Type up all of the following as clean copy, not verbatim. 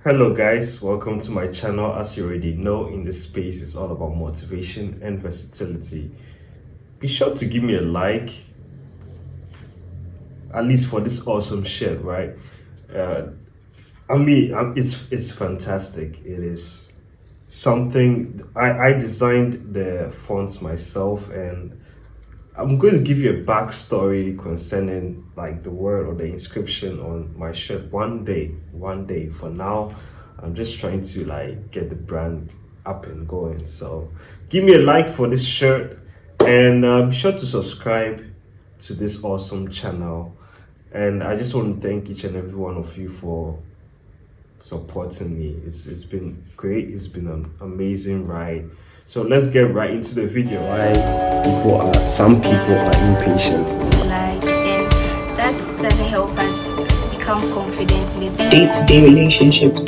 Hello guys, welcome to my channel. As you already know, in this space is all about motivation and versatility. Be sure to give me a like, at least for this awesome shit, right? Uh, it's fantastic. It is something I designed the fonts myself, and I'm going to give you a backstory concerning like the word or the inscription on my shirt one day. For now, I'm just trying to like get the brand up and going. So give me a like for this shirt, and be sure to subscribe to this awesome channel. And I just want to thank each and every one of you for supporting me. It's been great. It's been an amazing ride. So let's get right into the video. Some people are impatient. And that doesn't help us become confident in the day-to-day relationships.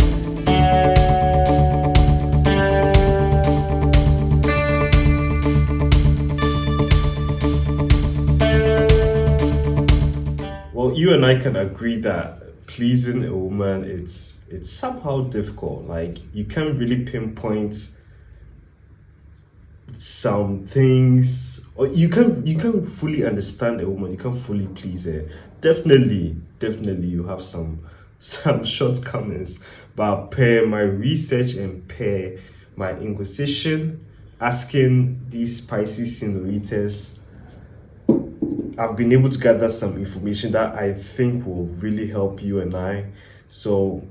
Well, you and I can agree that pleasing a woman, it's somehow difficult. Like you can't really pinpoint some things, or you can't fully understand a woman. You can't fully please her. Definitely you have some shortcomings, but per my research and per my inquisition, asking these spicy senoritas, I've been able to gather some information that I think will really help you and I. So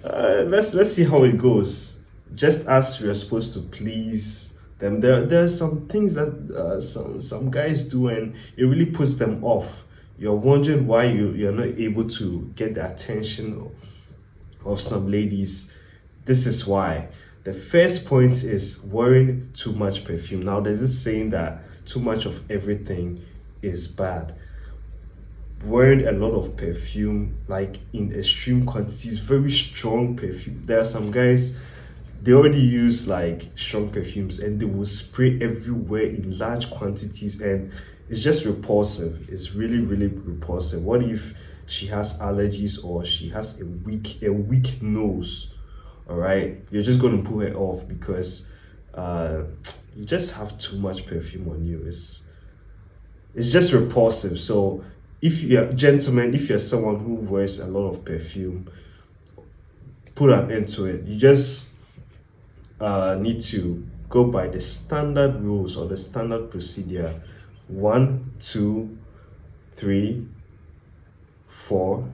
let's see how it goes. Just as we are supposed to please them, there are some things that some guys do, and it really puts them off. You're wondering why you're not able to get the attention of some ladies. This is why. The first point is wearing too much perfume. Now there's this saying that too much of everything is bad. Wearing a lot of perfume, like in extreme quantities, very strong perfume. There are some guys, they already use like strong perfumes and they will spray everywhere in large quantities, and it's just repulsive. It's really repulsive. What if she has allergies or she has a weak nose? All right, you're just going to pull her off because you just have too much perfume on you. It's just repulsive. So if you're gentlemen, if you're someone who wears a lot of perfume, put an end to it. You just need to go by the standard rules or the standard procedure. 1, 2, 3, 4,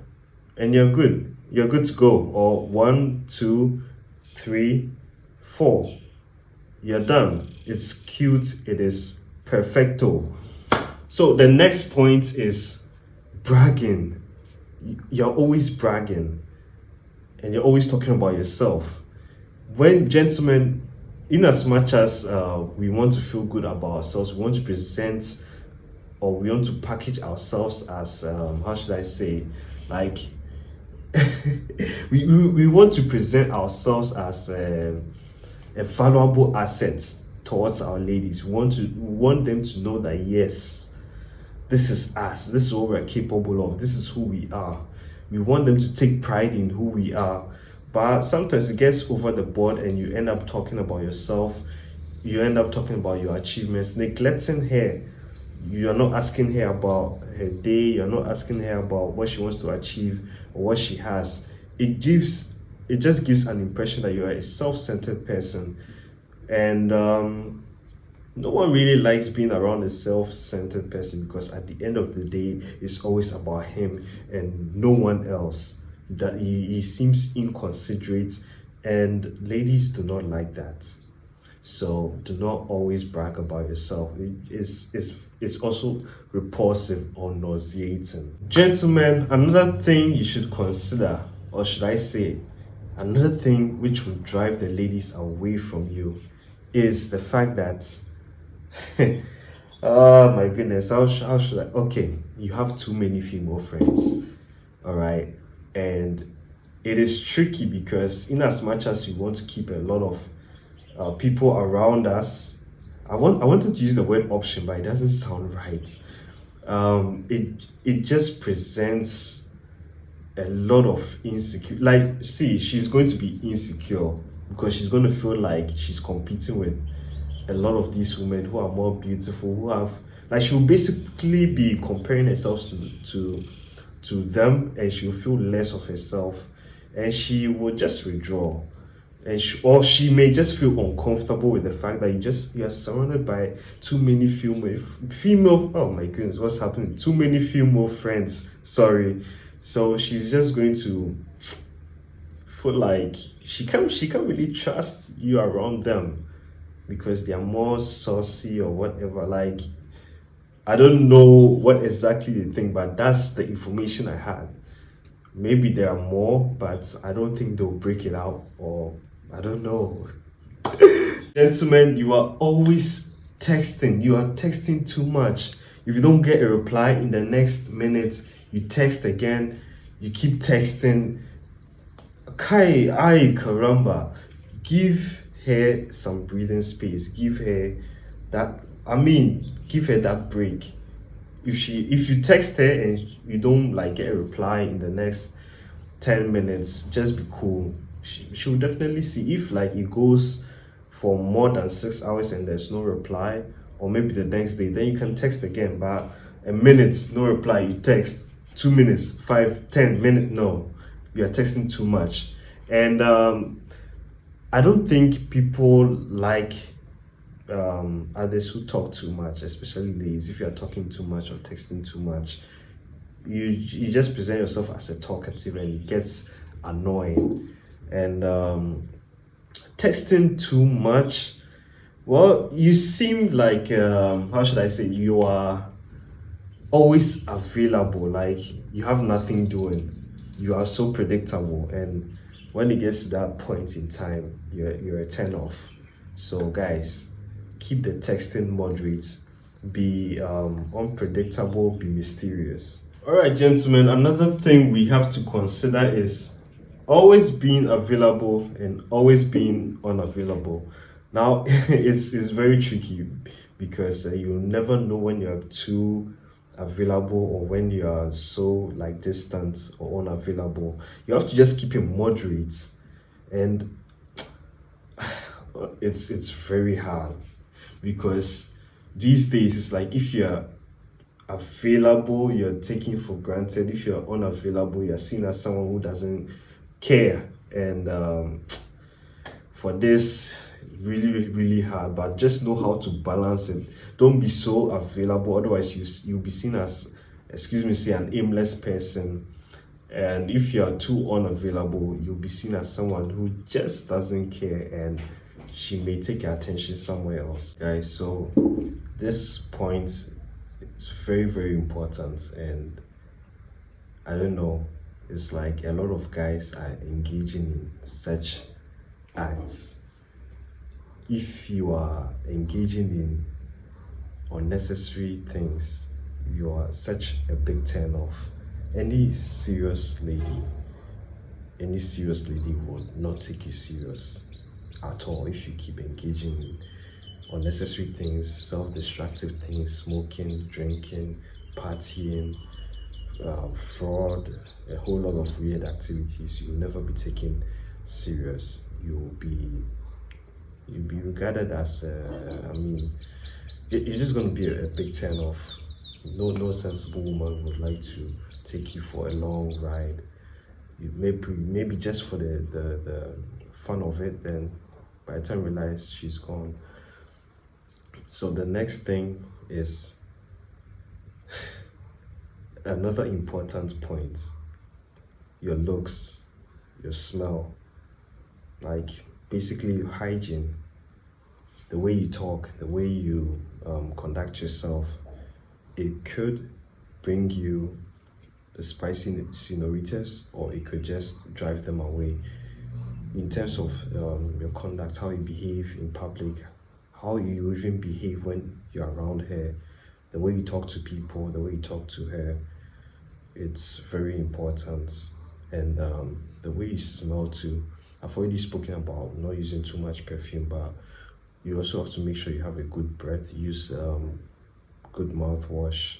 and you're good. You're good to go. Or 1, 2, 3, 4. You're done. It's cute. It is perfecto. So the next point is bragging. You're always bragging and you're always talking about yourself. When gentlemen, in as much as we want to feel good about ourselves, we want to present or we want to package ourselves as, how should I say, like, we want to present ourselves as a valuable asset towards our ladies. We want them to know that yes, this is us. This is what we're capable of. This is who we are. We want them to take pride in who we are. But sometimes it gets over the board and you end up talking about yourself. You end up talking about your achievements, neglecting her. You're not asking her about her day. You're not asking her about what she wants to achieve or what she has. It just gives an impression that you are a self-centered person. And no one really likes being around a self-centered person, because at the end of the day, it's always about him and no one else. That he seems inconsiderate, and ladies do not like that. So do not always brag about yourself. It's also repulsive or nauseating. Gentlemen, another thing you should consider, or should I say, another thing which will drive the ladies away from you, is the fact that oh my goodness, how should I? Okay, you have too many female friends, all right, and it is tricky because in as much as we want to keep a lot of people around us, I wanted to use the word option, but it doesn't sound right. It just presents a lot of insecure, like, see, she's going to be insecure because she's going to feel like she's competing with a lot of these women who are more beautiful, who have, like, she'll basically be comparing herself to them, and she'll feel less of herself, and she will just withdraw. And or she may just feel uncomfortable with the fact that you are surrounded by too many female, oh my goodness, what's happening, too many female friends, sorry. So she's just going to feel like she can't really trust you around them because they are more saucy or whatever. Like, I don't know what exactly they think, but that's the information I had. Maybe there are more, but I don't think they'll break it out, or I don't know. Gentlemen, you are always texting. You are texting too much. If you don't get a reply in the next minute, you text again. You keep texting. Kai, ay, caramba. Give her some breathing space. Give her that break. If you text her and you don't like get a reply in the next 10 minutes, just be cool. She'll definitely see. If like it goes for more than 6 hours and there's no reply, or maybe the next day, then you can text again. But a minute, no reply, you text 2 minutes, 5, 10 minutes, no, you are texting too much. And I don't think people like others who talk too much, especially ladies. If you are talking too much or texting too much, you just present yourself as a talkative, and it gets annoying. And texting too much, well, you seem like how should I say, you are always available, like you have nothing doing, you are so predictable, and when it gets to that point in time, you're a turn off. So guys, keep the texting moderate, be unpredictable, be mysterious. All right, gentlemen, another thing we have to consider is always being available and always being unavailable. Now, it's very tricky because you'll never know when you're too available or when you are so like distant or unavailable. You have to just keep it moderate, and it's very hard because these days it's like if you're available, you're taken for granted. If you're unavailable, you're seen as someone who doesn't care. And for this, really, really hard. But just know how to balance it. Don't be so available, otherwise you'll be seen as, excuse me, say, an aimless person. And if you're too unavailable, you'll be seen as someone who just doesn't care, and she may take your attention somewhere else, guys. So this point is very, very important, and I don't know, it's like a lot of guys are engaging in such acts. If you are engaging in unnecessary things, you are such a big turn off. Any serious lady would not take you serious at all if you keep engaging in unnecessary things, self-destructive things, smoking, drinking, partying, fraud, a whole lot of weird activities. You'll never be taken serious. You'll be regarded as you're just going to be a big turn off. No sensible woman would like to take you for a long ride. You maybe just for the fun of it, then by the time you realize she's gone. So the next thing is another important point: your looks, your smell, like basically your hygiene, the way you talk, the way you conduct yourself. It could bring you the spicy senoritas, or it could just drive them away. In terms of your conduct, how you behave in public, how you even behave when you're around her, the way you talk to people, the way you talk to her, it's very important. And the way you smell too. I've already spoken about not using too much perfume, but you also have to make sure you have a good breath. Use good mouthwash.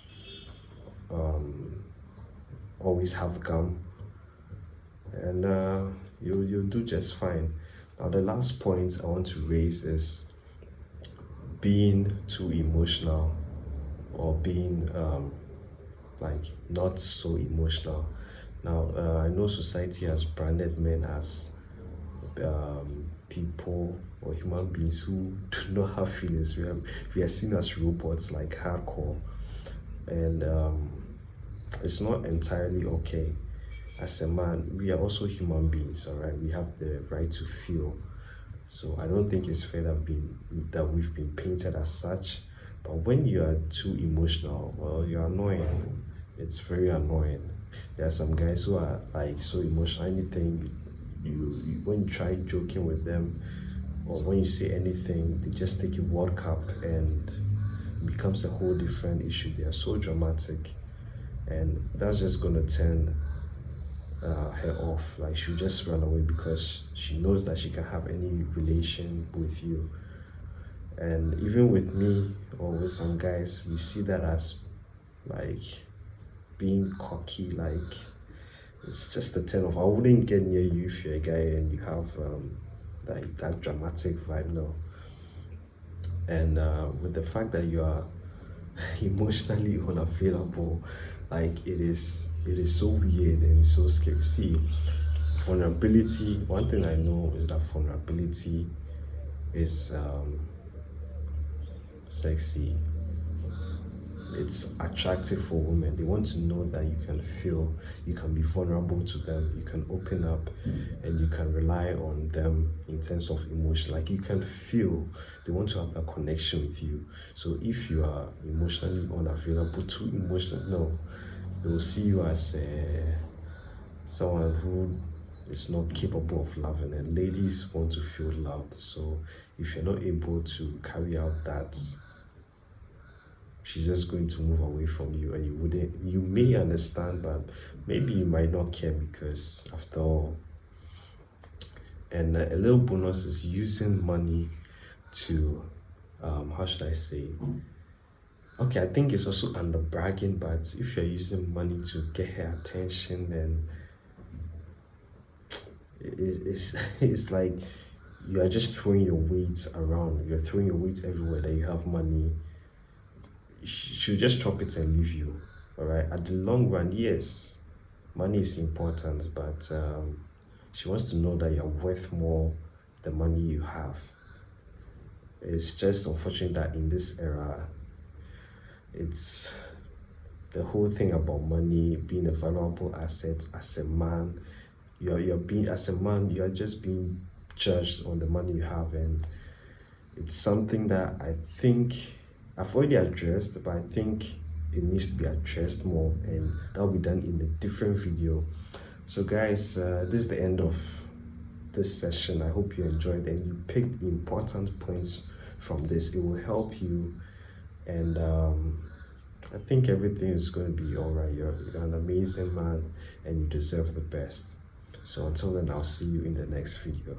Always have gum and you'll do just fine. Now, the last point I want to raise is being too emotional, or being like not so emotional. Now, I know society has branded men as people or human beings who do not have feelings. We are seen as robots, like hardcore, and it's not entirely okay. As a man, we are also human beings, all right? We have the right to feel. So I don't think it's fair that we've been painted as such. But when you are too emotional, well, you're annoying. It's very annoying. There are some guys who are like so emotional. Anything when you try joking with them, or when you say anything, they just take a World Cup and it becomes a whole different issue. They are so dramatic, and that's just gonna turn her off. Like, she'll just run away because she knows that she can have any relation with you. And even with me or with some guys, we see that as like being cocky. Like, it's just a turn off. I wouldn't get near you if you're a guy and you have like that dramatic vibe. No. And with the fact that you are emotionally unavailable, like, it is so weird and so scary. See, vulnerability, one thing I know is that vulnerability is sexy. It's attractive for women. They want to know that you can feel, you can be vulnerable to them, you can open up, and you can rely on them in terms of emotion. Like, you can feel, they want to have that connection with you. So if you are emotionally unavailable, too emotional, no, they will see you as someone who is not capable of loving, and ladies want to feel loved. So if you're not able to carry out that, she's just going to move away from you, and you may understand, but maybe you might not care, because after all. And a little bonus is using money to how should I say, okay, I think it's also under bragging, but if you're using money to get her attention, then it's like you are just throwing your weight around. You're throwing your weight everywhere that you have money. She'll just chop it and leave you. All right. At the long run, yes, money is important, but she wants to know that you're worth more the money you have. It's just unfortunate that in this era, it's the whole thing about money being a valuable asset. As a man, as a man, you are just being judged on the money you have, and it's something that I think I've already addressed, but I think it needs to be addressed more, and that'll be done in a different video. So guys, this is the end of this session. I hope you enjoyed and you picked important points from this. It will help you, and I think everything is going to be all right. You're an amazing man, and you deserve the best. So until then, I'll see you in the next video.